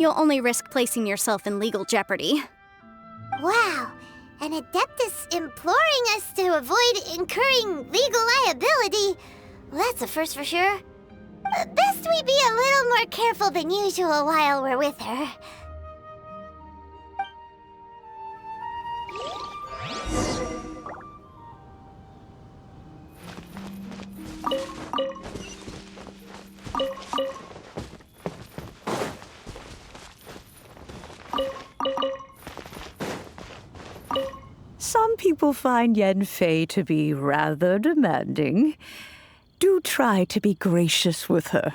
You'll only risk placing yourself in legal jeopardy. Wow, an Adeptus imploring us to avoid incurring legal liability. Well, that's a first for sure. Best we be a little more careful than usual while we're with her. Some people find Yanfei to be rather demanding. Do try to be gracious with her.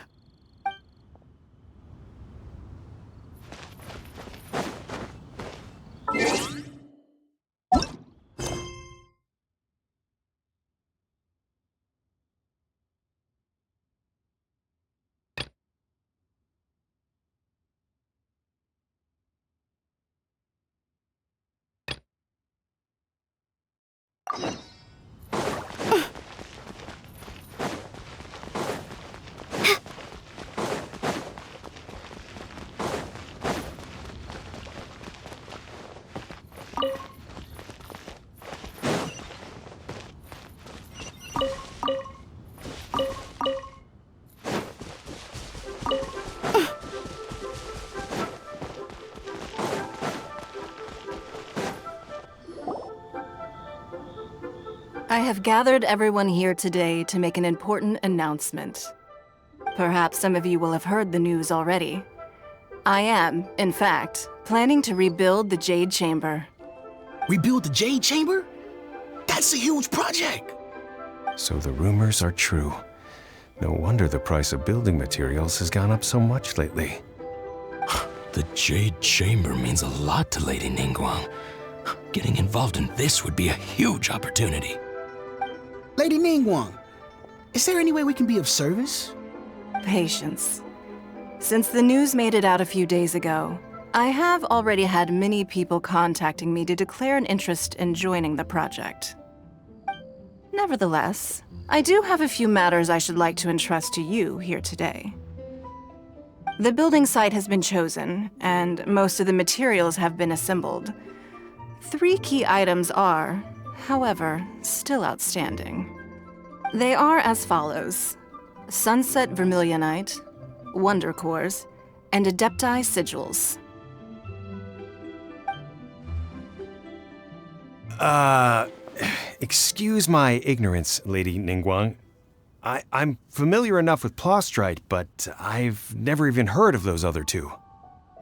I have gathered everyone here today to make an important announcement. Perhaps some of you will have heard the news already. I am, in fact, planning to rebuild the Jade Chamber. Rebuild the Jade Chamber? That's a huge project! So the rumors are true. No wonder the price of building materials has gone up so much lately. The Jade Chamber means a lot to Lady Ningguang. Getting involved in this would be a huge opportunity. Lady Ningguang, is there any way we can be of service? Patience. Since the news made it out a few days ago, I have already had many people contacting me to declare an interest in joining the project. Nevertheless, I do have a few matters I should like to entrust to you here today. The building site has been chosen, and most of the materials have been assembled. 3 key items are, however, still outstanding. They are as follows: Sunset Vermilionite, Wonder Cores, and Adepti Sigils. Excuse my ignorance, Lady Ningguang. I'm familiar enough with Plostrite, but I've never even heard of those other 2.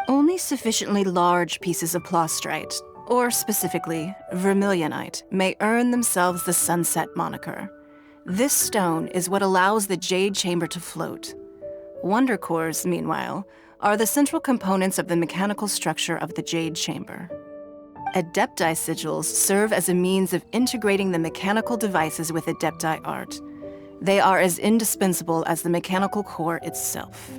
Only sufficiently large pieces of Plostrite, or specifically Vermilionite, may earn themselves the Sunset moniker. This stone is what allows the Jade Chamber to float. Wonder Cores, meanwhile, are the central components of the mechanical structure of the Jade Chamber. Adepti Sigils serve as a means of integrating the mechanical devices with Adepti art. They are as indispensable as the mechanical core itself.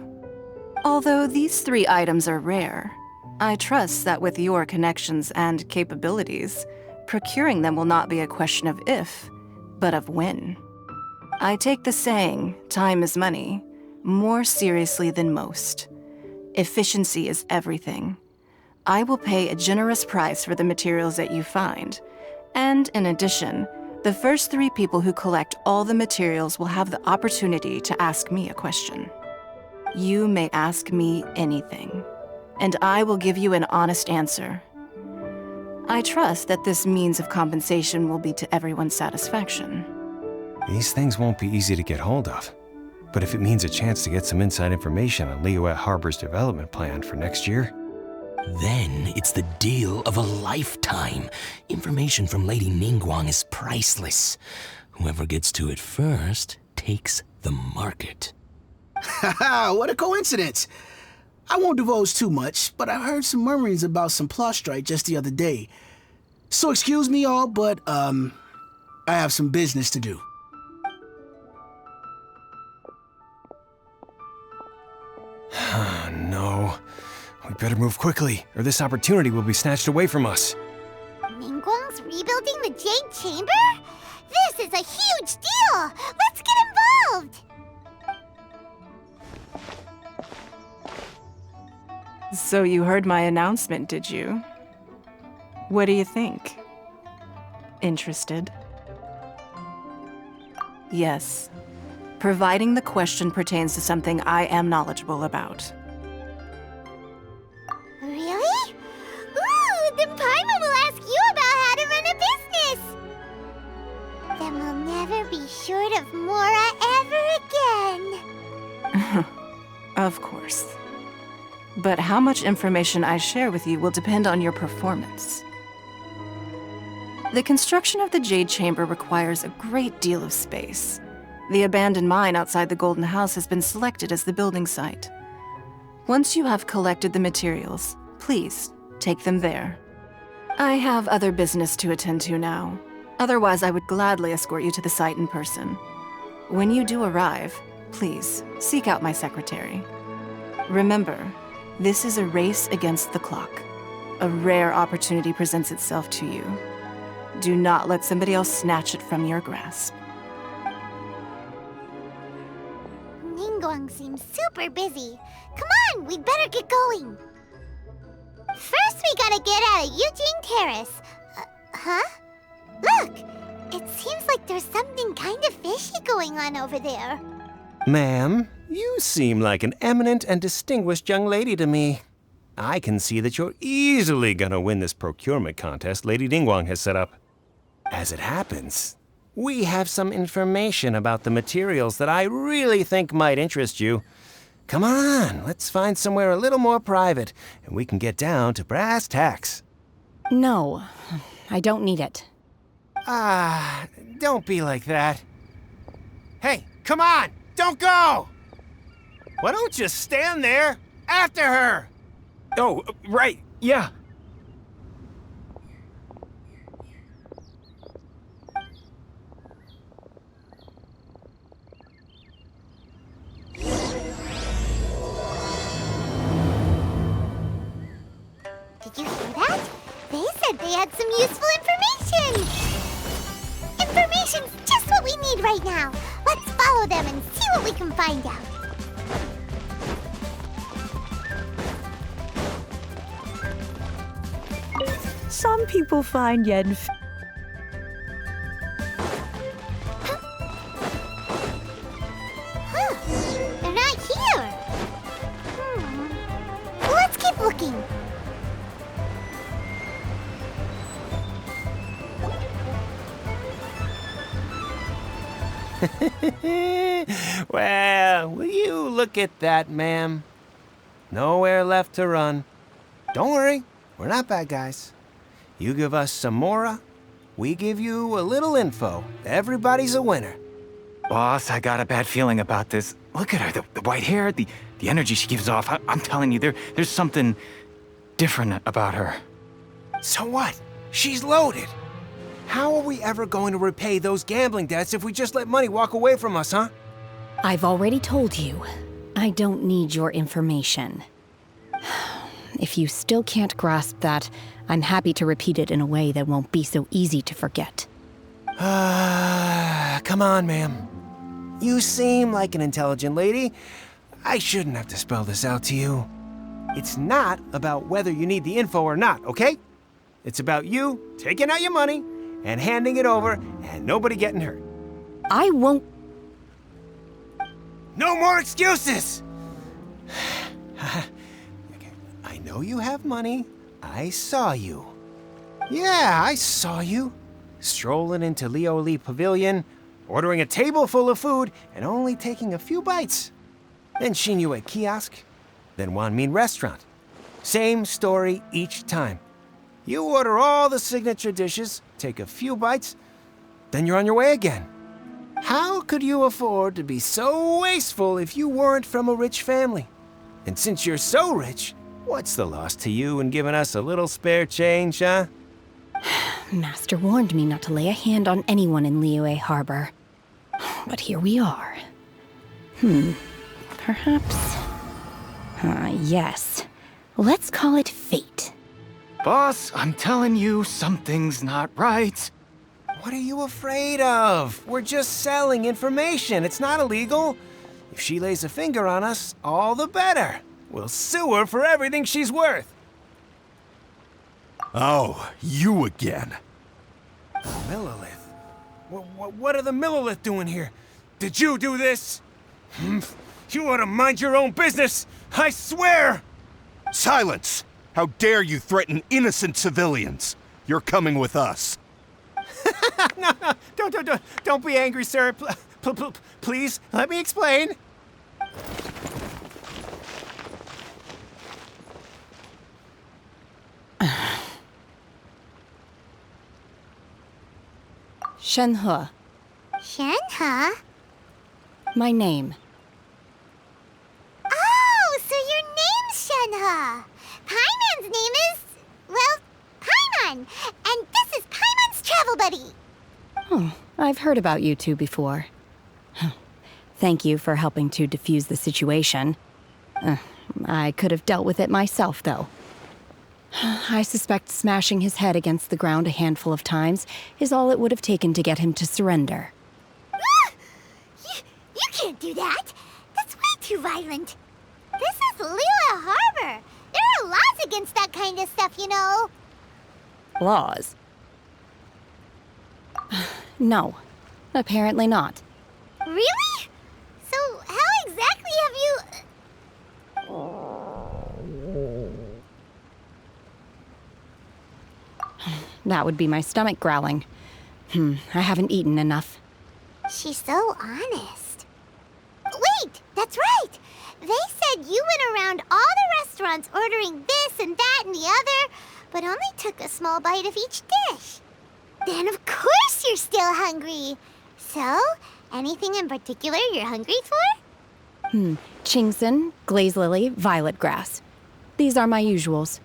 Although these 3 items are rare, I trust that with your connections and capabilities, procuring them will not be a question of if, but of when. I take the saying, time is money, more seriously than most. Efficiency is everything. I will pay a generous price for the materials that you find, and in addition, the first 3 people who collect all the materials will have the opportunity to ask me a question. You may ask me anything, and I will give you an honest answer. I trust that this means of compensation will be to everyone's satisfaction. These things won't be easy to get hold of. But if it means a chance to get some inside information on Liyue Harbor's development plan for next year, Then it's the deal of a lifetime. Information from Lady Ningguang is priceless. Whoever gets to it first takes the market. Haha, what a coincidence! I won't divulge too much, but I heard some murmurings about some Plostrite just the other day. So excuse me all, but, I have some business to do. No. We better move quickly, or this opportunity will be snatched away from us. Ningguang's rebuilding the Jade Chamber? This is a huge deal! Let's get involved! So you heard my announcement, did you? What do you think? Interested? Yes. Providing the question pertains to something I am knowledgeable about. Really? Ooh, then Paimon will ask you about how to run a business! Then we'll never be short of Mora ever again. Of course. But how much information I share with you will depend on your performance. The construction of the Jade Chamber requires a great deal of space. The abandoned mine outside the Golden House has been selected as the building site. Once you have collected the materials, please take them there. I have other business to attend to now. Otherwise, I would gladly escort you to the site in person. When you do arrive, please seek out my secretary. Remember, this is a race against the clock. A rare opportunity presents itself to you. Do not let somebody else snatch it from your grasp. Ningguang seems super busy. Come on, we'd better get going. First, we gotta get out of Eugene Terrace. Huh? Look! It seems like there's something kind of fishy going on over there. Ma'am, you seem like an eminent and distinguished young lady to me. I can see that you're easily gonna win this procurement contest Lady Ningguang has set up. As it happens, we have some information about the materials that I really think might interest you. Come on, let's find somewhere a little more private, and we can get down to brass tacks. No, I don't need it. Don't be like that. Hey, come on, don't go! Why don't you stand there after her? Oh, right, yeah. Did you hear that? They said they had some useful information! Information's just what we need right now. Let's follow them and see what we can find out. Some people find yen Huh. They're not here. Let's keep looking. Well, will you look at that, ma'am? Nowhere left to run. Don't worry, we're not bad guys. You give us some Mora, we give you a little info. Everybody's a winner. Boss, I got a bad feeling about this. Look at her, the white hair, the energy she gives off. I'm telling you, there's something different about her. So what? She's loaded. How are we ever going to repay those gambling debts if we just let money walk away from us, huh? I've already told you, I don't need your information. If you still can't grasp that, I'm happy to repeat it in a way that won't be so easy to forget. Come on, ma'am. You seem like an intelligent lady. I shouldn't have to spell this out to you. It's not about whether you need the info or not, okay? It's about you taking out your money and handing it over and nobody getting hurt. I won't. No more excuses! Okay, I know you have money. I saw you. Yeah, I saw you. Strolling into Leo Lee Pavilion, ordering a table full of food, and only taking a few bites. Then Shinyue Kiosk, then Wanmin Restaurant. Same story each time. You order all the signature dishes, take a few bites, then you're on your way again. How could you afford to be so wasteful if you weren't from a rich family? And since you're so rich, what's the loss to you in giving us a little spare change, huh? Master warned me not to lay a hand on anyone in Liyue Harbor. But here we are. Perhaps... yes. Let's call it fate. Boss, I'm telling you, something's not right. What are you afraid of? We're just selling information. It's not illegal. If she lays a finger on us, all the better. We'll sue her for everything she's worth. Oh, you again. Millilith? What are the Millilith doing here? Did you do this? You ought to mind your own business, I swear! Silence! How dare you threaten innocent civilians? You're coming with us. No, don't be angry, sir. Please, let me explain. Shenhe, Shenhe? my name. Oh, so your name's Shenhe. Paimon's name is, well, Paimon. And this is Paimon's travel buddy. Oh, I've heard about you two before. Thank you for helping to defuse the situation. I could have dealt with it myself, though. I suspect smashing his head against the ground a handful of times is all it would have taken to get him to surrender. You can't do that. That's way too violent. This is Lila Harbor. There are laws against that kind of stuff, you know. Laws? No, apparently not. Really? So how exactly have you... That would be my stomach growling. I haven't eaten enough. She's so honest. Wait, that's right. They said you went around all the restaurants ordering this and that and the other, but only took a small bite of each dish. Then of course you're still hungry. So, anything in particular you're hungry for? Chingson, glaze lily, violet grass. These are my usuals.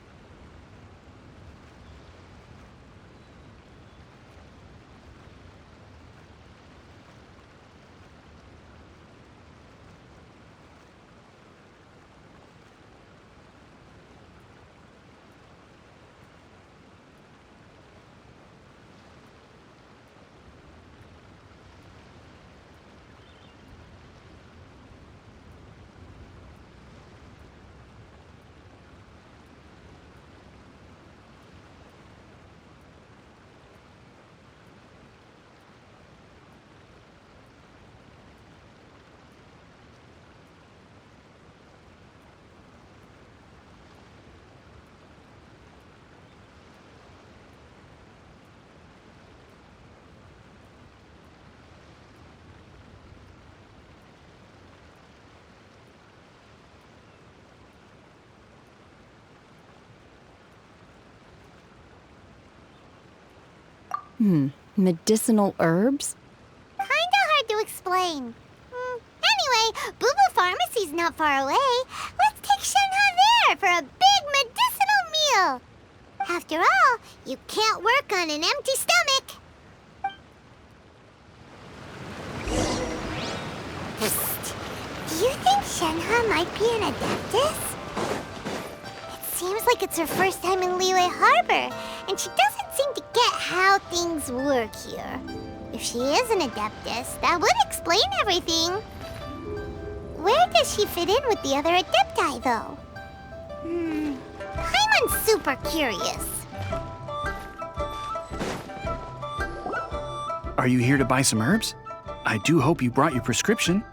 Medicinal herbs? Kinda hard to explain. Anyway, Booba Pharmacy's not far away. Let's take Shenhe there for a big medicinal meal. After all, you can't work on an empty stomach. Psst. Do you think Shenhe might be an Adeptus? It seems like it's her first time in Liyue Harbor, and she doesn't seem to get how things work here. If she is an Adeptus, that would explain everything. Where does she fit in with the other Adepti, though? Paimon's super curious. Are you here to buy some herbs? I do hope you brought your prescription.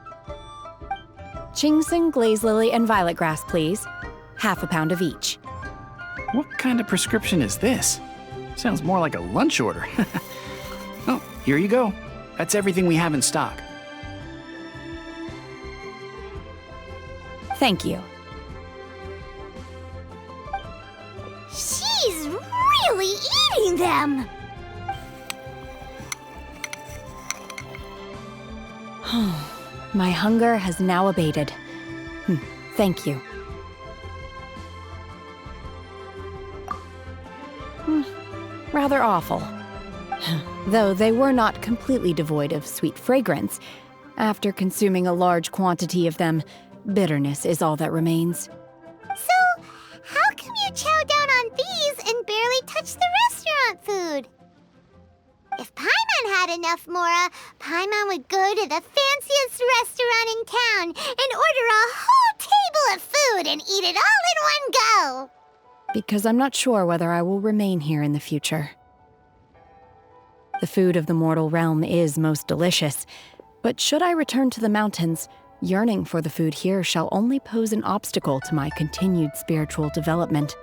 Chingson, glaze lily, and violet grass, please. Half a pound of each. What kind of prescription is this? Sounds more like a lunch order. Oh, here you go. That's everything we have in stock. Thank you. She's really eating them! My hunger has now abated. Thank you. Rather awful. Though they were not completely devoid of sweet fragrance. After consuming a large quantity of them, bitterness is all that remains. So, how come you chow down on these and barely touch the restaurant food? If Paimon had enough Mora, Paimon would go to the fanciest restaurant in town and order a whole table full of food and eat it all in one go. Because I'm not sure whether I will remain here in the future. The food of the mortal realm is most delicious, but should I return to the mountains, yearning for the food here shall only pose an obstacle to my continued spiritual development.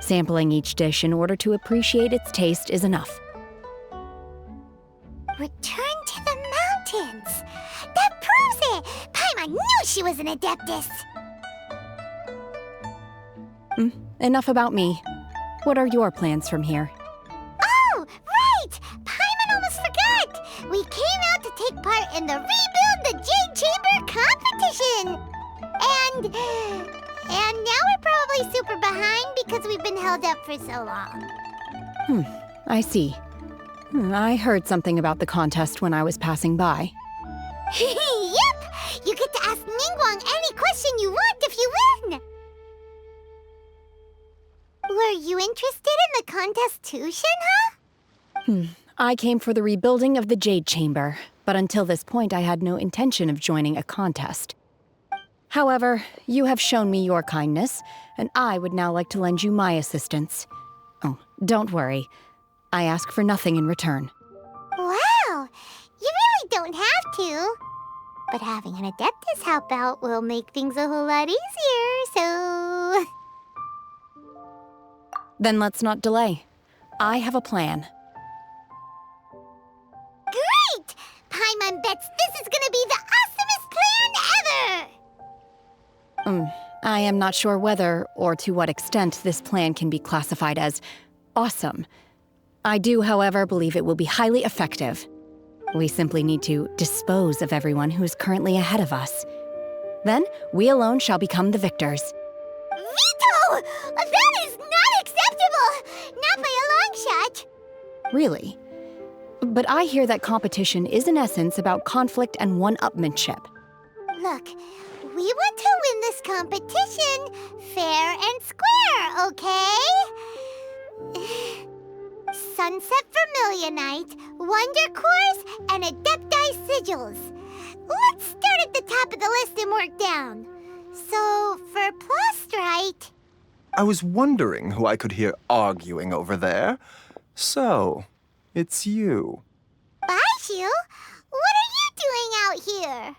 Sampling each dish in order to appreciate its taste is enough. Return to the mountains. That proves it. Paimon knew she was an Adeptus. Enough about me. What are your plans from here? Oh, right! Paimon almost forgot! We came out to take part in the Rebuild the Jade Chamber competition! And now we're probably super behind because we've been held up for so long. I see. I heard something about the contest when I was passing by. Yep! You get to ask Ningguang any question you want if you win! Were you interested in the contest too, Shenhe? I came for the rebuilding of the Jade Chamber, but until this point I had no intention of joining a contest. However, you have shown me your kindness, and I would now like to lend you my assistance. Oh, don't worry. I ask for nothing in return. Wow! You really don't have to. But having an Adeptus help out will make things a whole lot easier, so... Then let's not delay. I have a plan. Great! Paimon bets this is gonna be the awesomest plan ever! I am not sure whether or to what extent this plan can be classified as awesome. I do, however, believe it will be highly effective. We simply need to dispose of everyone who is currently ahead of us. Then, we alone shall become the victors. Veto! That is not acceptable! Not by a long shot! Really? But I hear that competition is in essence about conflict and one-upmanship. Look, we want to win this competition fair and square, okay? Sunset Vermilionite, Wonder Cores, and Adepti Sigils. Let's start at the top of the list and work down. So, for Plostrite... I was wondering who I could hear arguing over there. So, it's you. Baishu? What are you doing out here?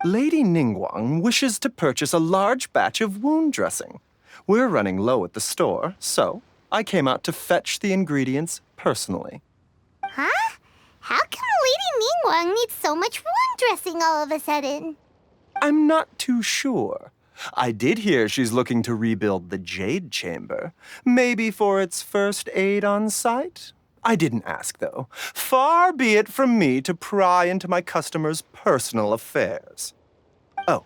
Lady Ningguang wishes to purchase a large batch of wound dressing. We're running low at the store, so I came out to fetch the ingredients personally. Huh? How come Lady Ningguang needs so much wound dressing all of a sudden? I'm not too sure. I did hear she's looking to rebuild the Jade Chamber. Maybe for its first aid on site? I didn't ask, though. Far be it from me to pry into my customers' personal affairs. Oh,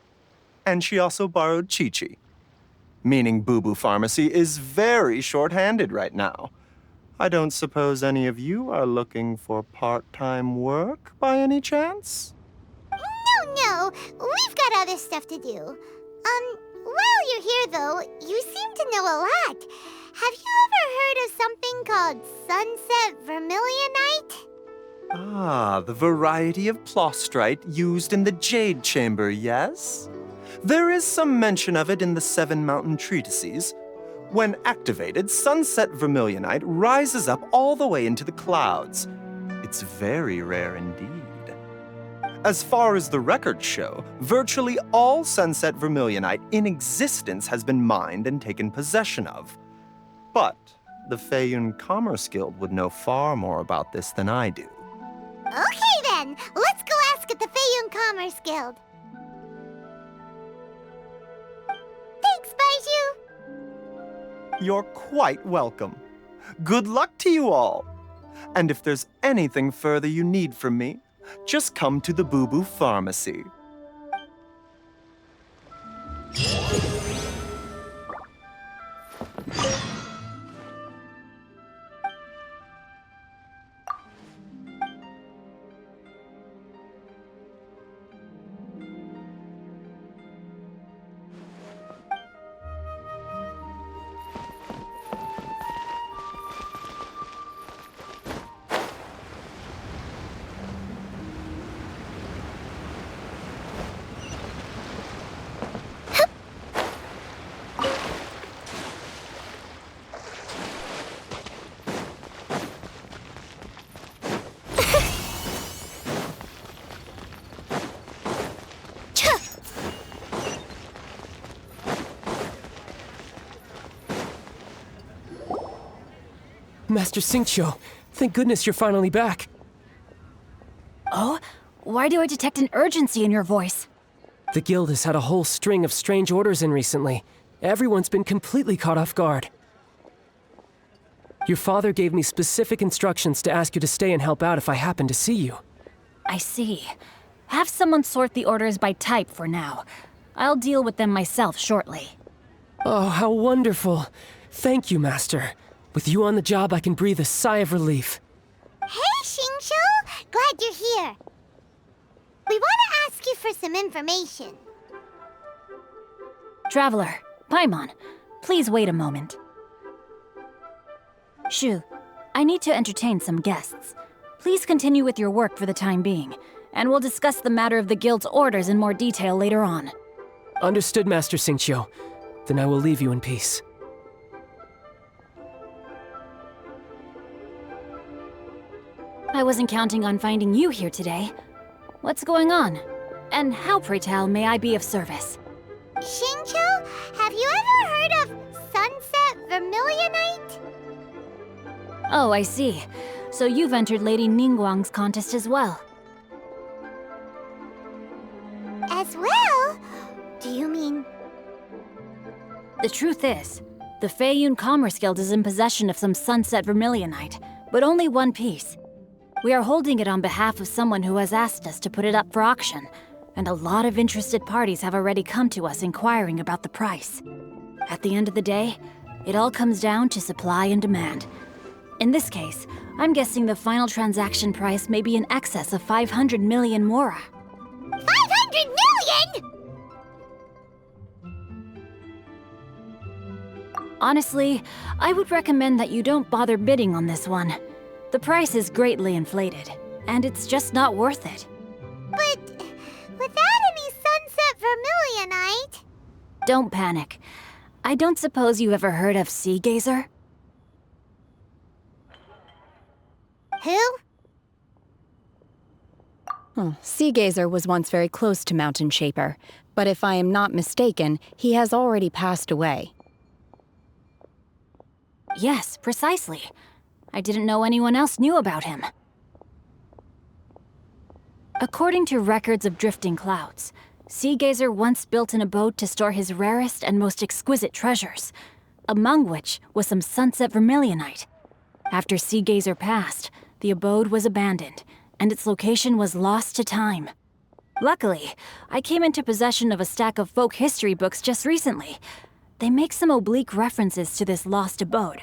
and she also borrowed Chi-Chi. Meaning Boo Boo Pharmacy is very short-handed right now. I don't suppose any of you are looking for part-time work by any chance? No, we've got other stuff to do. While you're here, though, you seem to know a lot. Have you ever heard of something called Sunset Vermilionite? Ah, the variety of plostrite used in the Jade Chamber, yes? There is some mention of it in the Seven Mountain Treatises. When activated, Sunset Vermilionite rises up all the way into the clouds. It's very rare indeed. As far as the records show, virtually all Sunset Vermilionite in existence has been mined and taken possession of. But the Feiyun Commerce Guild would know far more about this than I do. Okay then, let's go ask at the Feiyun Commerce Guild. Thanks, Baishu. You're quite welcome. Good luck to you all. And if there's anything further you need from me, just come to the Boo Boo Pharmacy. Master Xingqiu, thank goodness you're finally back. Oh? Why do I detect an urgency in your voice? The guild has had a whole string of strange orders in recently. Everyone's been completely caught off guard. Your father gave me specific instructions to ask you to stay and help out if I happen to see you. I see. Have someone sort the orders by type for now. I'll deal with them myself shortly. Oh, how wonderful. Thank you, Master. With you on the job, I can breathe a sigh of relief. Hey, Xingqiu! Glad you're here. We want to ask you for some information. Traveler, Paimon, please wait a moment. Shu, I need to entertain some guests. Please continue with your work for the time being, and we'll discuss the matter of the guild's orders in more detail later on. Understood, Master Xingqiu. Then I will leave you in peace. I wasn't counting on finding you here today. What's going on? And how, pray tell, may I be of service? Xingqiu, have you ever heard of Sunset Vermilionite? Oh, I see. So you've entered Lady Ningguang's contest as well. As well? Do you mean... The truth is, the Feiyun Commerce Guild is in possession of some Sunset Vermilionite, but only one piece. We are holding it on behalf of someone who has asked us to put it up for auction, and a lot of interested parties have already come to us inquiring about the price. At the end of the day, it all comes down to supply and demand. In this case, I'm guessing the final transaction price may be in excess of 500 million mora. 500 million?! Honestly, I would recommend that you don't bother bidding on this one. The price is greatly inflated, and it's just not worth it. But without any Sunset Vermilionite... Don't panic. I don't suppose you ever heard of Sea Gazer? Who? Sea Gazer was once very close to Mountain Shaper, but if I am not mistaken, he has already passed away. Yes, precisely. I didn't know anyone else knew about him. According to records of drifting clouds, Sea Gazer once built an abode to store his rarest and most exquisite treasures, among which was some Sunset Vermilionite. After Sea Gazer passed, the abode was abandoned, and its location was lost to time. Luckily, I came into possession of a stack of folk history books just recently. They make some oblique references to this lost abode,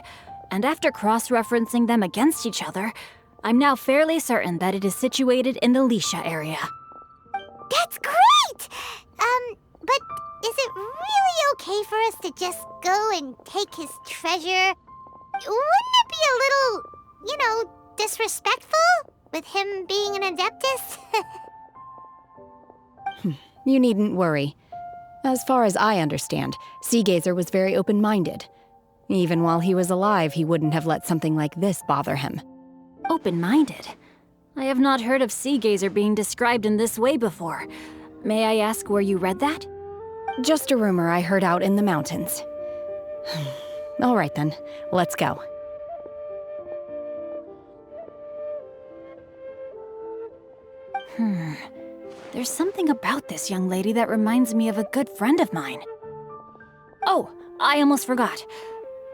and after cross-referencing them against each other, I'm now fairly certain that it is situated in the Lisha area. That's great! But is it really okay for us to just go and take his treasure? Wouldn't it be a little, disrespectful? With him being an Adeptus? You needn't worry. As far as I understand, Sea Gazer was very open-minded. Even while he was alive, he wouldn't have let something like this bother him. Open-minded? I have not heard of Sea Gazer being described in this way before. May I ask where you read that? Just a rumor I heard out in the mountains. All right then, let's go. There's something about this young lady that reminds me of a good friend of mine. Oh, I almost forgot.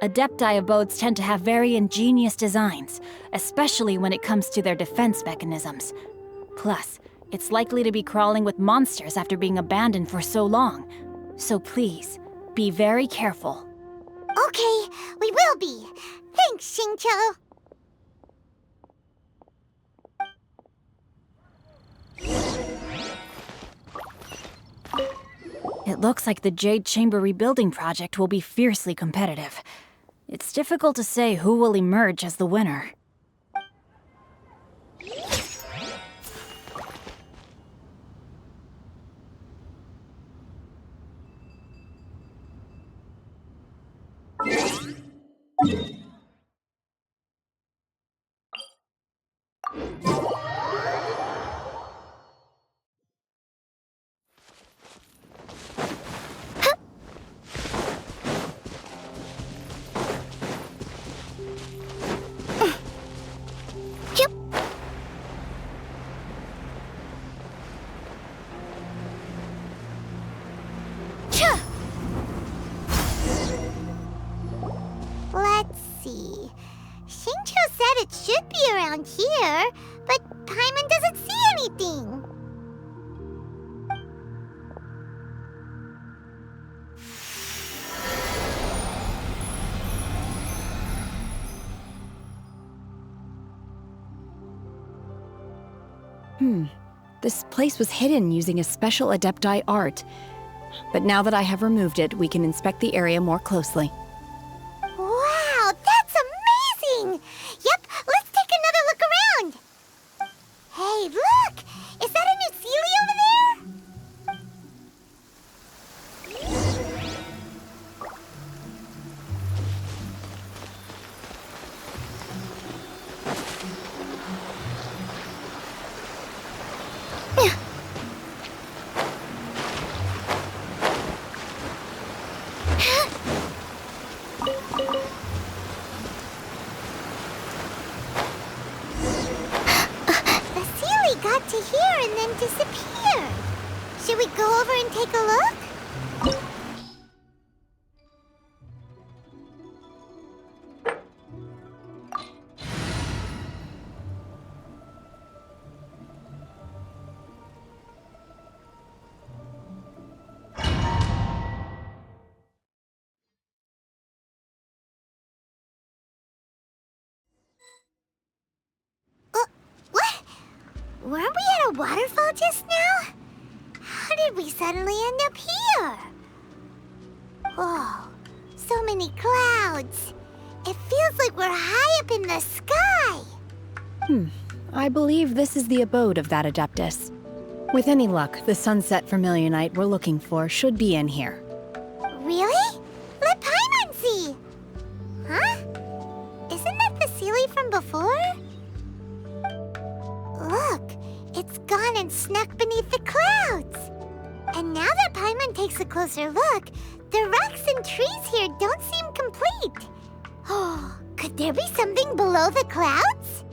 Adepti abodes tend to have very ingenious designs, especially when it comes to their defense mechanisms. Plus, it's likely to be crawling with monsters after being abandoned for so long. So please, be very careful. Okay, we will be. Thanks, Xingqiu. It looks like the Jade Chamber rebuilding project will be fiercely competitive. It's difficult to say who will emerge as the winner. Let's see. Xingqiu said it should be around here, but Paimon doesn't see anything. This place was hidden using a special Adepti art. But now that I have removed it, we can inspect the area more closely. Wow, that's amazing! Yep, let's take another look around. Hey, look! Is that a new Sealy over there? The Sealy got to here and then disappeared. Should we go over and take a look? What? Weren't we at a waterfall just now? How did we suddenly end up here? Whoa, so many clouds. It feels like we're high up in the sky. I believe this is the abode of that Adeptus. With any luck, the sunset vermilionite we're looking for should be in here. Really? Let Paimon see. Huh? Isn't that the Sealy from before? Look, it's gone and snuck beneath the clouds. And now that Paimon takes a closer look, the rocks and trees here don't seem complete. Oh, could there be something below the clouds?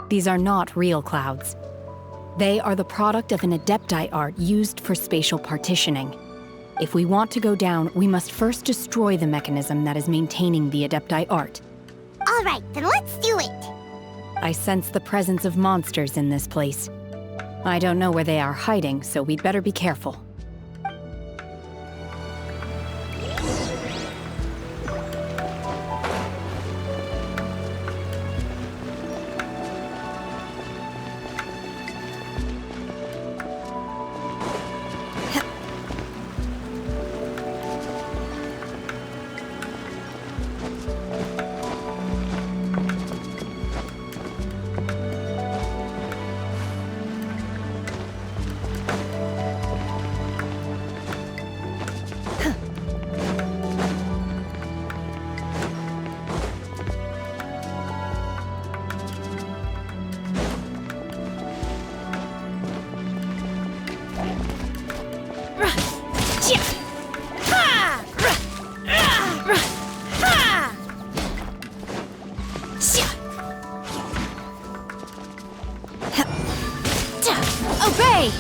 These are not real clouds. They are the product of an Adepti art used for spatial partitioning. If we want to go down, we must first destroy the mechanism that is maintaining the Adepti art. All right, then let's do it. I sense the presence of monsters in this place. I don't know where they are hiding, so we'd better be careful. Obey!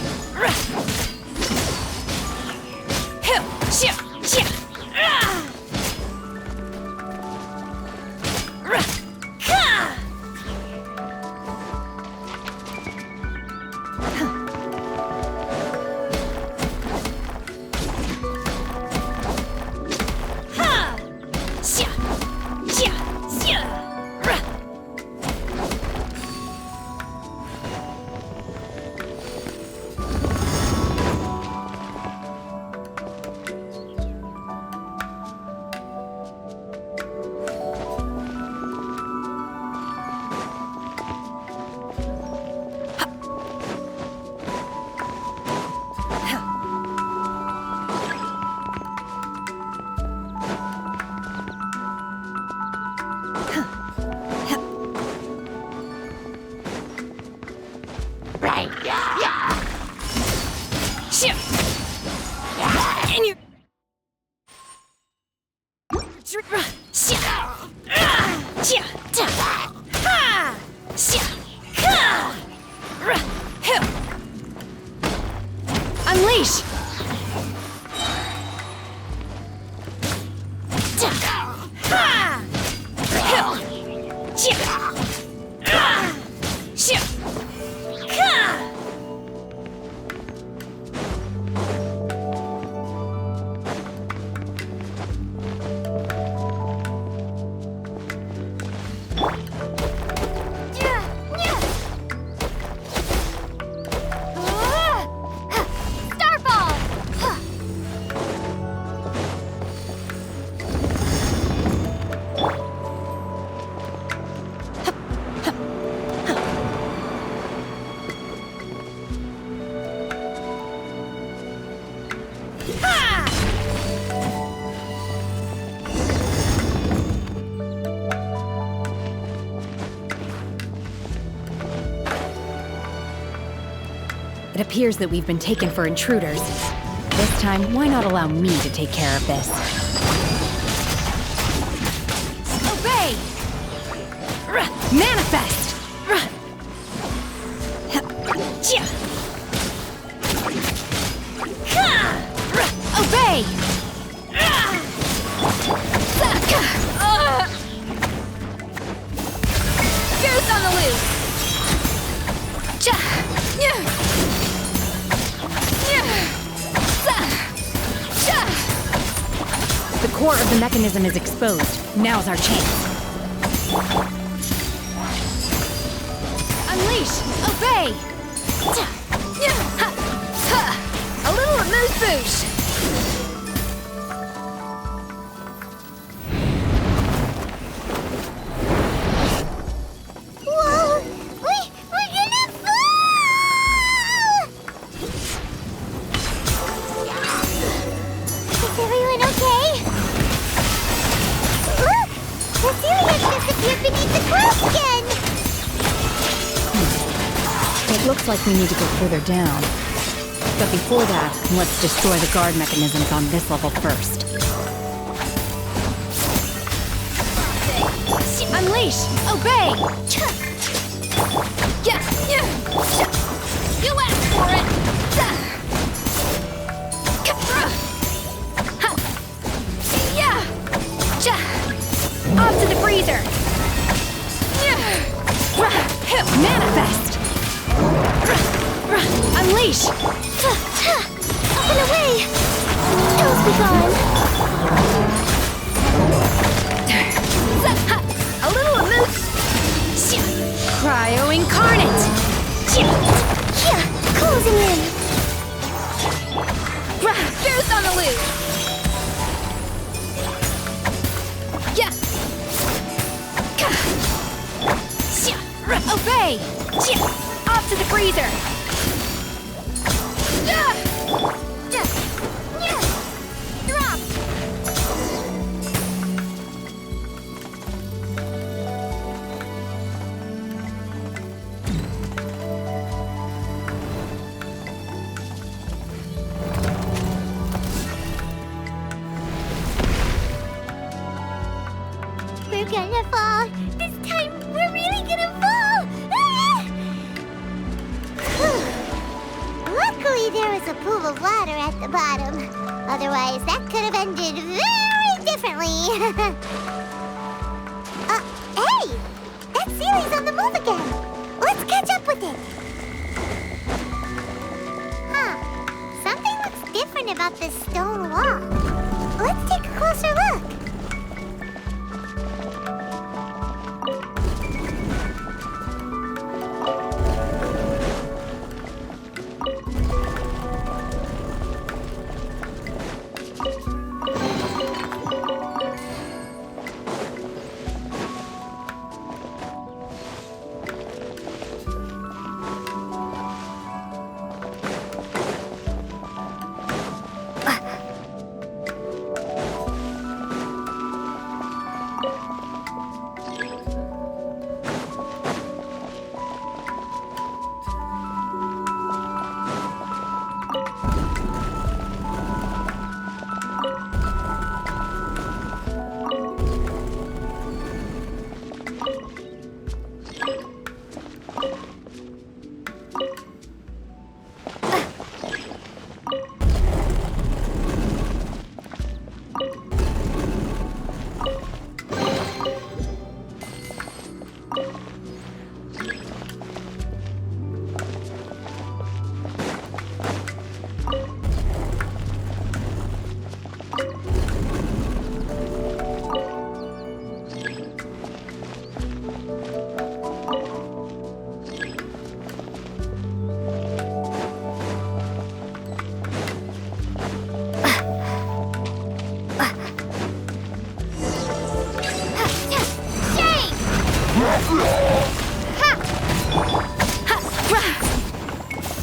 Unleash! appears that we've been taken for intruders. This time, why not allow me to take care of this? Obey! Manifest! Obey! Goose on the loose! The core of the mechanism is exposed. Now's our chance. Unleash! Obey! A little amuse-bouche! Whoa! We're gonna fall! Is everyone okay? Look! The ceiling has disappeared beneath the clouds again! It looks like we need to go further down. But before that, let's destroy the guard mechanisms on this level first. Unleash! Obey! You asked for it! Off to the freezer! Manifest! Unleash! Up and away! Ills be gone! A little amuse! Cryo incarnate! Closing in! Goose on the loose! Obey! Off to the freezer! Drop! We're gonna fall! This time, we're really gonna fall! Ah! Luckily, there was a pool of water at the bottom. Otherwise, that could have ended very differently. Hey! That ceiling's on the move again. Let's catch up with it. Huh. Something looks different about this stone wall. Let's take a closer look.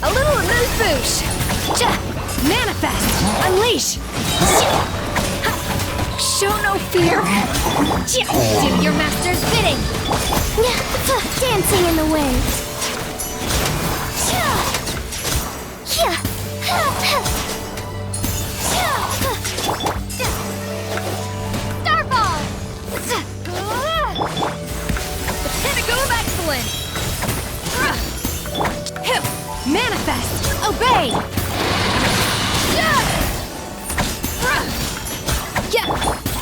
A little amuse-bouche! Manifest! Unleash! Show no fear! Do your master's bidding! Dancing in the wind.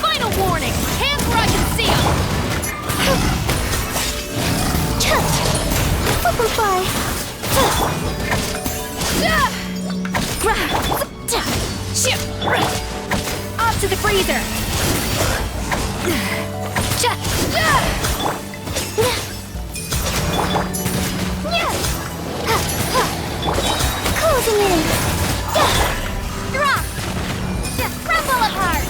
Final warning! Hands where I can see them! Butterfly! Off to the freezer! Closing in! Drop! Crumble apart!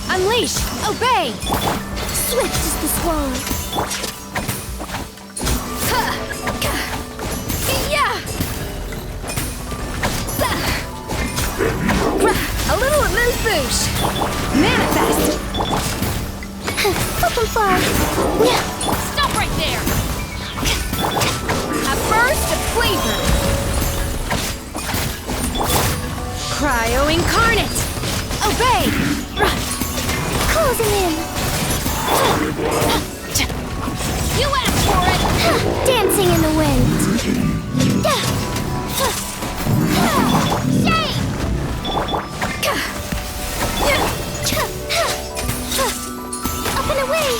Unleash! Obey! Swift as the swan. A little amuse-bouche! Manifest! Butterfly! Stop right there! A burst of flavor! Cryo incarnate! Obey! Closing in! You asked for it! Dancing in the wind! Shame! Up and away!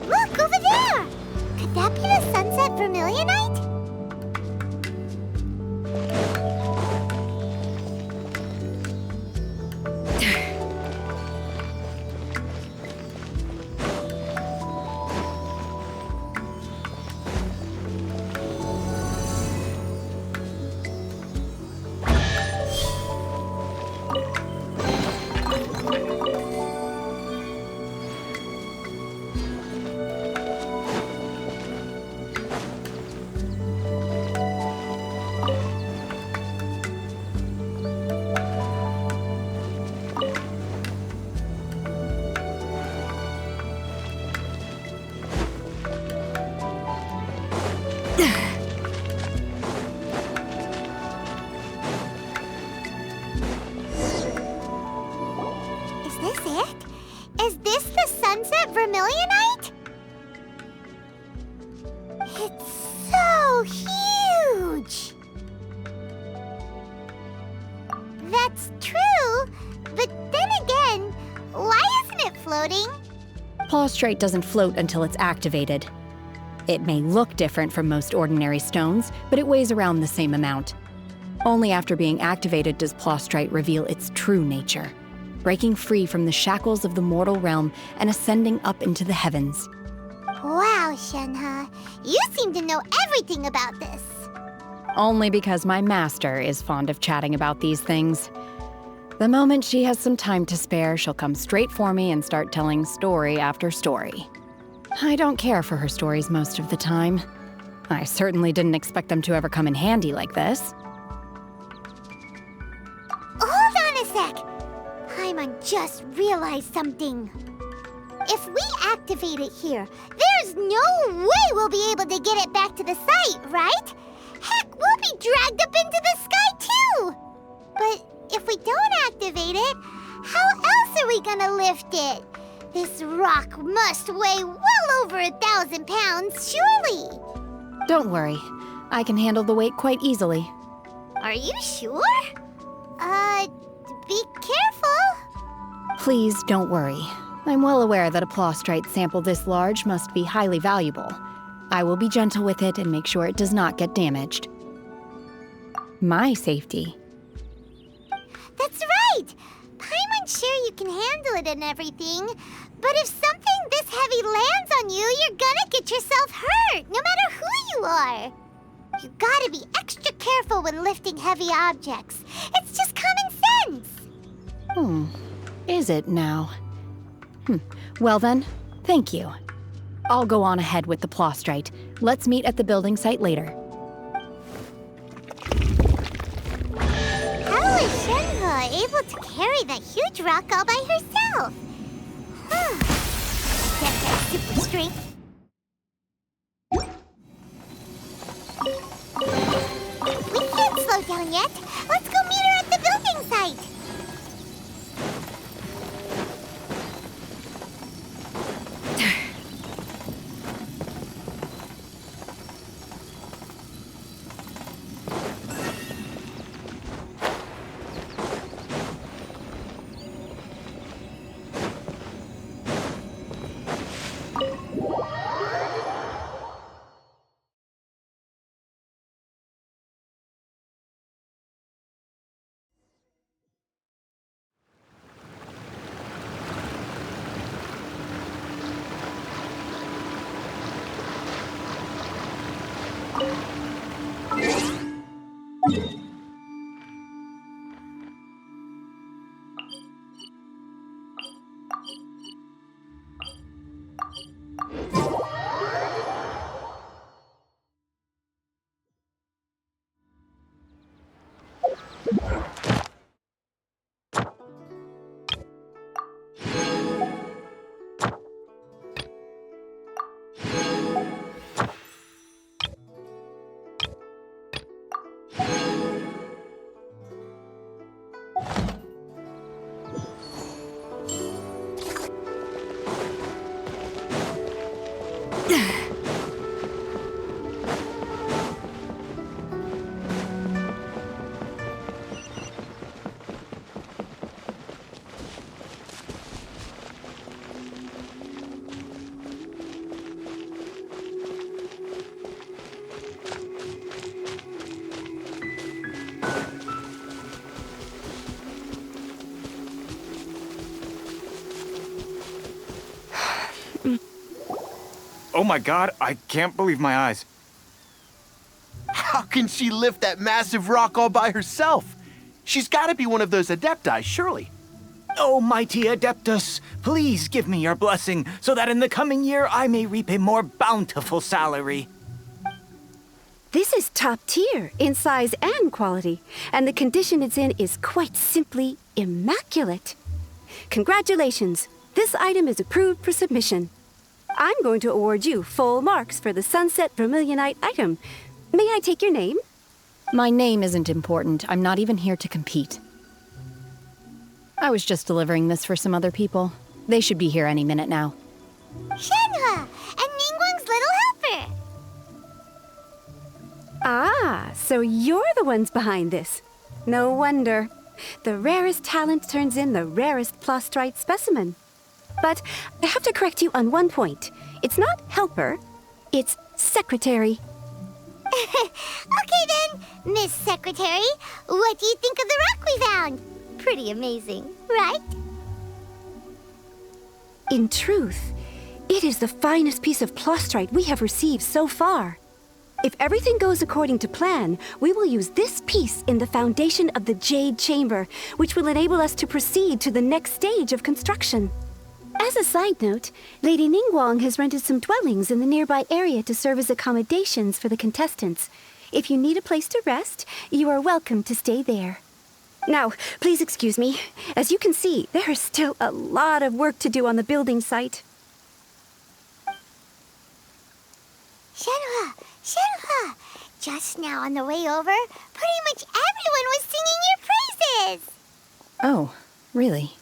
Look, over there! Could that be the sunset vermilionite? Is this it? Is this the sunset vermilionite? It's so huge! That's true, but then again, why isn't it floating? Plaustrite doesn't float until it's activated. It may look different from most ordinary stones, but it weighs around the same amount. Only after being activated does Plaustrite reveal its true nature, breaking free from the shackles of the mortal realm and ascending up into the heavens. Wow, Shenhe, you seem to know everything about this. Only because my master is fond of chatting about these things. The moment she has some time to spare, she'll come straight for me and start telling story after story. I don't care for her stories most of the time. I certainly didn't expect them to ever come in handy like this. Hold on a sec. Paimon just realized something. If we activate it here, there's no way we'll be able to get it back to the site, right? Heck, we'll be dragged up into the sky too! But if we don't activate it, how else are we gonna lift it? This rock must weigh well over 1,000 pounds, surely! Don't worry. I can handle the weight quite easily. Are you sure? Be careful! Please don't worry. I'm well aware that a plaustrite sample this large must be highly valuable. I will be gentle with it and make sure it does not get damaged. My safety. That's right! Paimon's sure you can handle it and everything, but if something this heavy lands on you, you're gonna get yourself hurt, no matter who you are. You gotta be extra careful when lifting heavy objects. It's just common sense. Is it now? Well then, thank you. I'll go on ahead with the plostrite. Let's meet at the building site later. How is Shenhe able to carry that huge rock all by herself? Guess that's super strength. We can't slow down yet. Let's go meet her at the building site. Oh my god, I can't believe my eyes. How can she lift that massive rock all by herself? She's gotta be one of those Adepti, surely. Oh, mighty Adeptus, please give me your blessing so that in the coming year I may reap a more bountiful salary. This is top tier in size and quality, and the condition it's in is quite simply immaculate. Congratulations, this item is approved for submission. I'm going to award you full marks for the Sunset Vermilionite item. May I take your name? My name isn't important. I'm not even here to compete. I was just delivering this for some other people. They should be here any minute now. Shenhe and Ningguang's little helper. Ah, so you're the ones behind this. No wonder. The rarest talent turns in the rarest plostrite specimen. But I have to correct you on one point. It's not helper, it's secretary. Okay then, Miss Secretary. What do you think of the rock we found? Pretty amazing, right? In truth, it is the finest piece of plostrite we have received so far. If everything goes according to plan, we will use this piece in the foundation of the Jade Chamber, which will enable us to proceed to the next stage of construction. As a side note, Lady Ningguang has rented some dwellings in the nearby area to serve as accommodations for the contestants. If you need a place to rest, you are welcome to stay there. Now, please excuse me. As you can see, there is still a lot of work to do on the building site. Shenhe! Shenhe! Just now on the way over, pretty much everyone was singing your praises! Oh, really?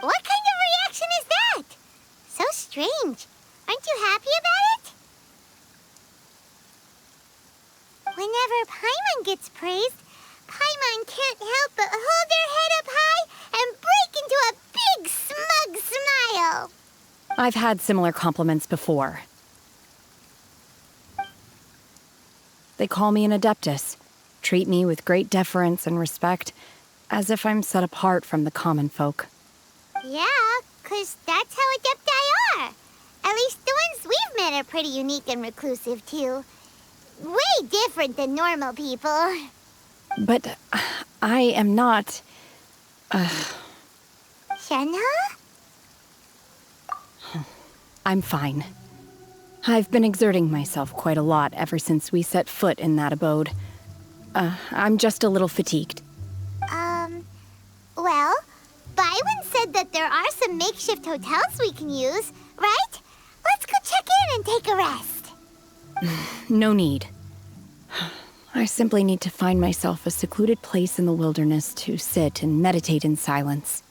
What kind of reaction is that? So strange. Aren't you happy about it? Whenever Paimon gets praised, Paimon can't help but hold their head up high and break into a big, smug smile. I've had similar compliments before. They call me an Adeptus, treat me with great deference and respect, as if I'm set apart from the common folk. Yeah, 'cause that's how Adepti are. At least the ones we've met are pretty unique and reclusive, too. way different than normal people. But I am not... Shenhe? I'm fine. I've been exerting myself quite a lot ever since we set foot in that abode. I'm just a little fatigued. Well, Byron said that there are some makeshift hotels we can use, right? Let's go check in and take a rest. No need. I simply need to find myself a secluded place in the wilderness to sit and meditate in silence.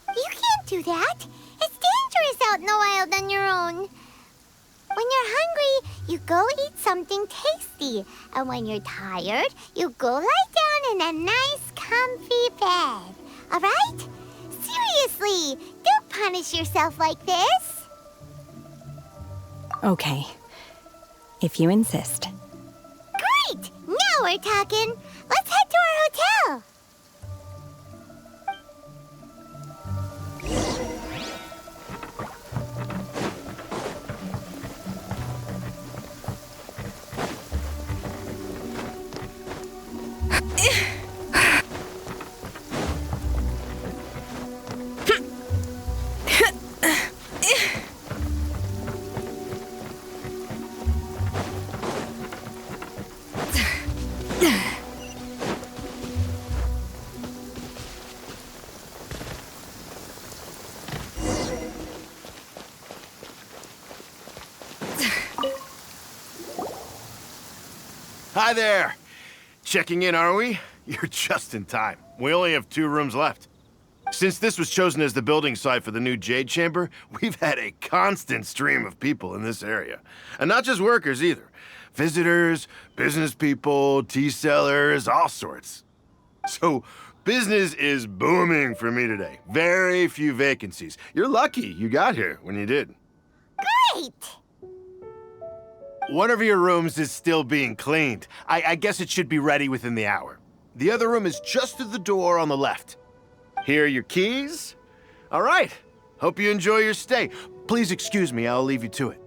You can't do that. It's dangerous out in the wild on your own. When you're hungry, you go eat something tasty. And when you're tired, you go lie down in a nice, comfy bed. All right? Seriously, don't punish yourself like this. Okay. If you insist. Great! Now we're talking. Let's head to our hotel. Hi there. Checking in, are we? You're just in time. We only have 2 rooms left. Since this was chosen as the building site for the new Jade Chamber, we've had a constant stream of people in this area. And not just workers either. Visitors, business people, tea sellers, all sorts. So, business is booming for me today. Very few vacancies. You're lucky you got here when you did. Great! One of your rooms is still being cleaned. I guess it should be ready within the hour. The other room is just through the door on the left. Here are your keys. All right. Hope you enjoy your stay. Please excuse me, I'll leave you to it.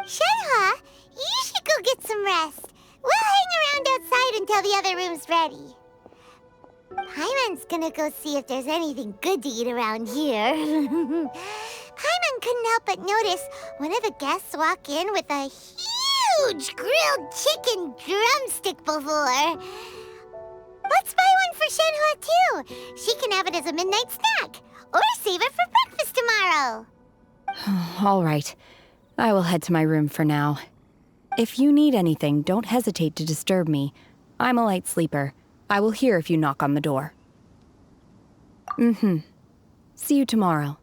Shenhe, you should go get some rest. We'll hang around outside until the other room's ready. Paimon's gonna go see if there's anything good to eat around here. Paimon couldn't help but notice one of the guests walk in with a huge grilled chicken drumstick before. Let's buy one for Shenhe too. She can have it as a midnight snack. Or save it for breakfast tomorrow. All right. I will head to my room for now. If you need anything, don't hesitate to disturb me. I'm a light sleeper. I will hear if you knock on the door. See you tomorrow.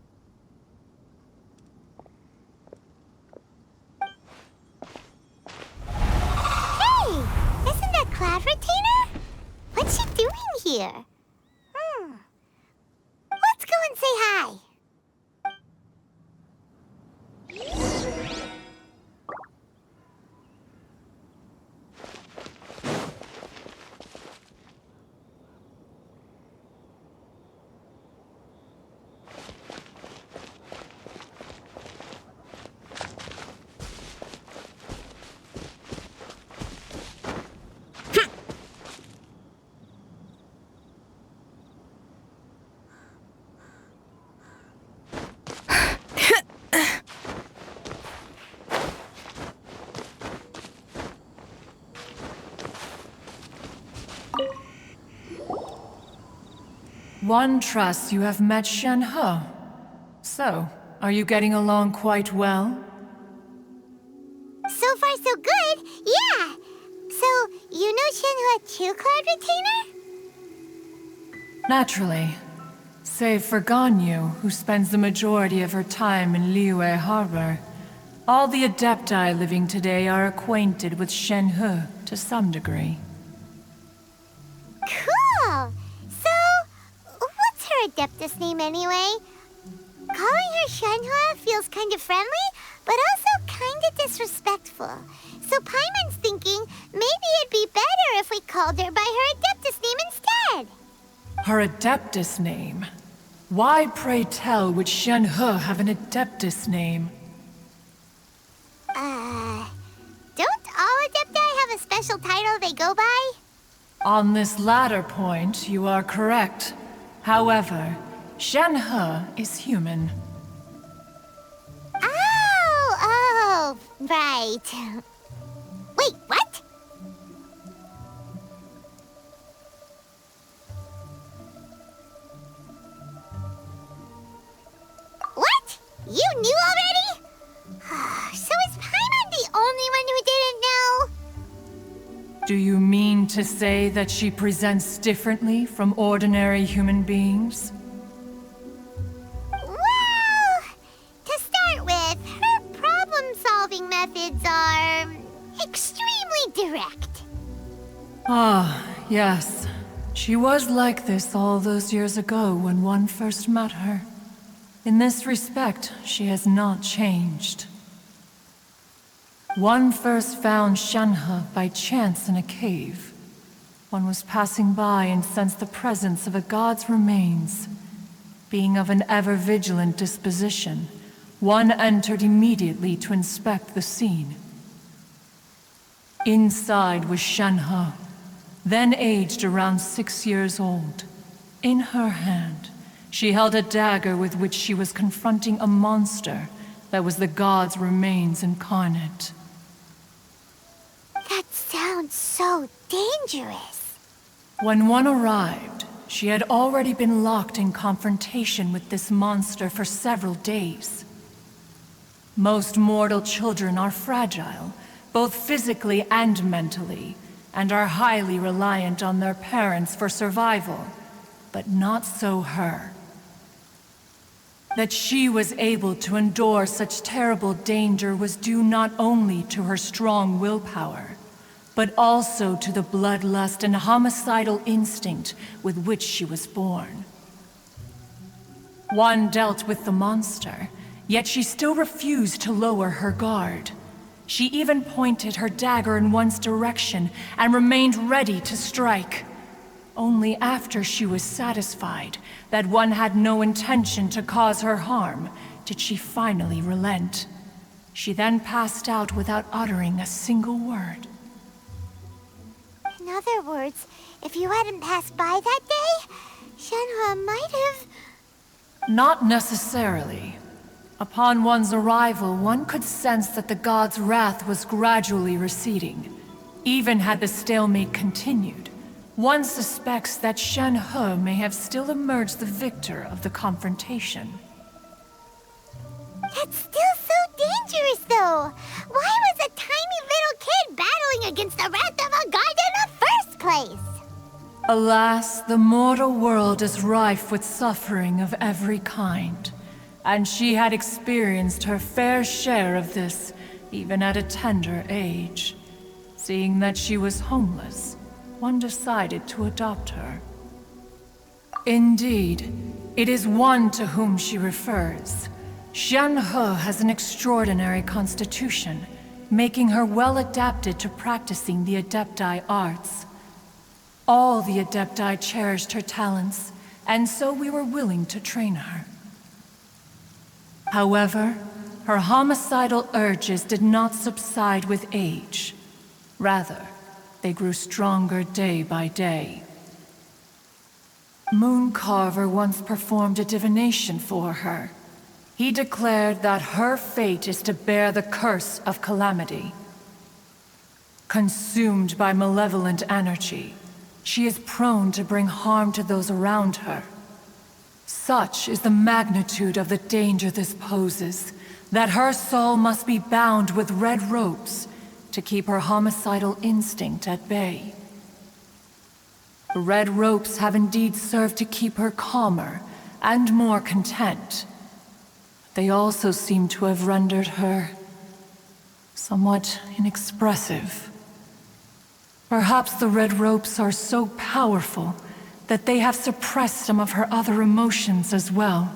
Hey! Isn't that Cloud Retainer? What's she doing here? Let's go and say hi. One trusts you have met Shenhe. So, are you getting along quite well? So far, so good. Yeah. So, you know Shenhe too, Cloud Retainer? Naturally. Save for Ganyu, who spends the majority of her time in Liyue Harbor. All the Adepti living today are acquainted with Shenhe to some degree. Cool. So, what's her Adeptus name anyway? Calling her Shenhe feels kind of friendly, but also kind of disrespectful. So Paimon's thinking maybe it'd be better if we called her by her Adeptus name instead. Her Adeptus name? Why, pray tell, would Shenhe have an Adeptus name? Don't all Adepti have a special title they go by? On this latter point, you are correct. However, Shen-He is human. Oh, right. Wait, what? What? You knew already? So is Paimon the only one who didn't know? Do you mean to say that she presents differently from ordinary human beings? Well, to start with, her problem-solving methods are extremely direct. Ah, yes. She was like this all those years ago when one first met her. In this respect, she has not changed. One first found Shen-He by chance in a cave. One was passing by and sensed the presence of a god's remains. Being of an ever-vigilant disposition, one entered immediately to inspect the scene. Inside was Shen-He, then aged around 6 years old. In her hand, she held a dagger with which she was confronting a monster that was the god's remains incarnate. That sounds so dangerous. When one arrived, she had already been locked in confrontation with this monster for several days. Most mortal children are fragile, both physically and mentally, and are highly reliant on their parents for survival, but not so her. That she was able to endure such terrible danger was due not only to her strong willpower, but also to the bloodlust and homicidal instinct with which she was born. One dealt with the monster, yet she still refused to lower her guard. She even pointed her dagger in one's direction and remained ready to strike. Only after she was satisfied that one had no intention to cause her harm did she finally relent. She then passed out without uttering a single word. In other words, if you hadn't passed by that day, Shen-He might have... Not necessarily. Upon one's arrival, one could sense that the god's wrath was gradually receding. Even had the stalemate continued, one suspects that Shen-He may have still emerged the victor of the confrontation. That's still so dangerous, though. Why was a tiny little kid battling against the wrath of a god in the first place? Alas, the mortal world is rife with suffering of every kind, and she had experienced her fair share of this, even at a tender age. Seeing that she was homeless, one decided to adopt her. Indeed, it is one to whom she refers. Shen-He has an extraordinary constitution, making her well adapted to practicing the Adepti arts. All the Adepti cherished her talents, and so we were willing to train her. However, her homicidal urges did not subside with age. Rather, they grew stronger day by day. Mooncarver once performed a divination for her. He declared that her fate is to bear the curse of calamity. Consumed by malevolent energy, she is prone to bring harm to those around her. Such is the magnitude of the danger this poses, that her soul must be bound with red ropes to keep her homicidal instinct at bay. The red ropes have indeed served to keep her calmer and more content. They also seem to have rendered her somewhat inexpressive. Perhaps the red ropes are so powerful that they have suppressed some of her other emotions as well.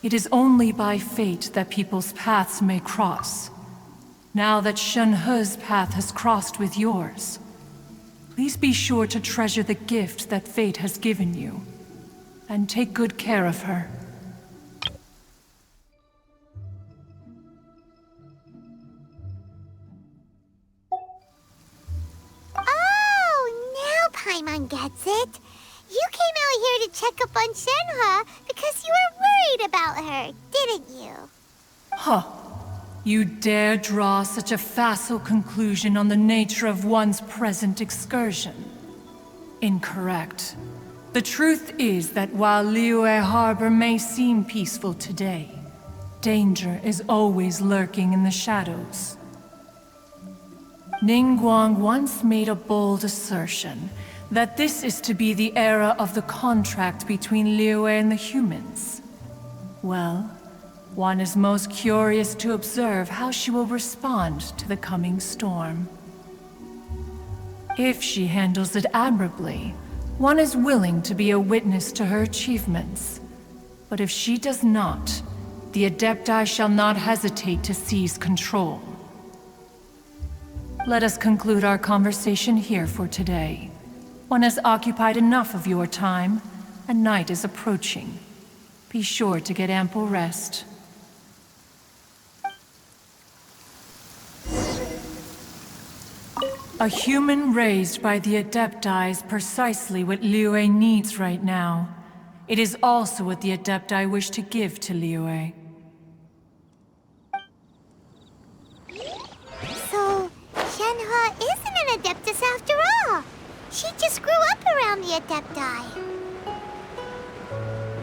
It is only by fate that people's paths may cross. Now that Shen-He's path has crossed with yours, please be sure to treasure the gift that fate has given you, and take good care of her. Paimon gets it. You came out here to check up on Shenhua because you were worried about her, didn't you? Huh. You dare draw such a facile conclusion on the nature of one's present excursion? Incorrect. The truth is that while Liyue Harbor may seem peaceful today, danger is always lurking in the shadows. Ningguang once made a bold assertion that this is to be the era of the contract between Liyue and the humans. Well, one is most curious to observe how she will respond to the coming storm. If she handles it admirably, one is willing to be a witness to her achievements. But if she does not, the Adepti shall not hesitate to seize control. Let us conclude our conversation here for today. One has occupied enough of your time, and night is approaching. Be sure to get ample rest. A human raised by the Adepti is precisely what Liyue needs right now. It is also what the Adepti wish to give to Liyue. So, Shenhua isn't an Adeptus after all. She just grew up around the Adepti.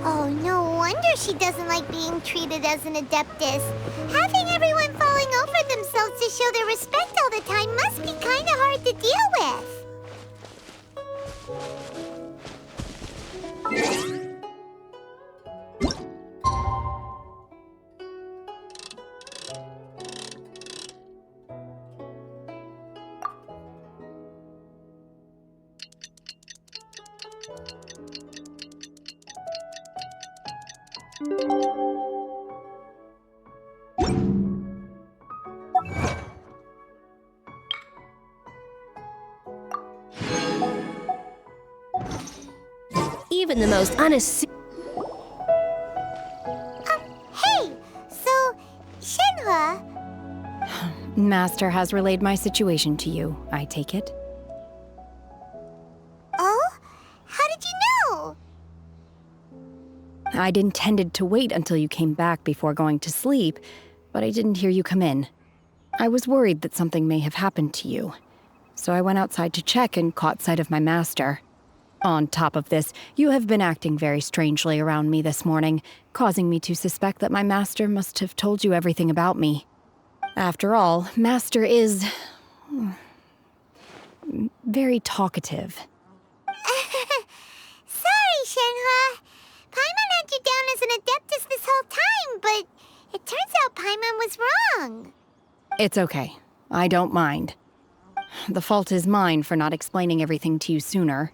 Oh, no wonder she doesn't like being treated as an Adeptus. Having everyone falling over themselves to show their respect all the time must be kinda hard to deal with. Even the most unassuming. Hey! So, Shenhua... Master has relayed my situation to you, I take it. Oh? How did you know? I'd intended to wait until you came back before going to sleep, but I didn't hear you come in. I was worried that something may have happened to you, so I went outside to check and caught sight of my master. On top of this, you have been acting very strangely around me this morning, causing me to suspect that my master must have told you everything about me. After all, Master is... very talkative. Sorry, Shenhua. Paimon had you down as an Adeptus this whole time, but it turns out Paimon was wrong. It's okay. I don't mind. The fault is mine for not explaining everything to you sooner.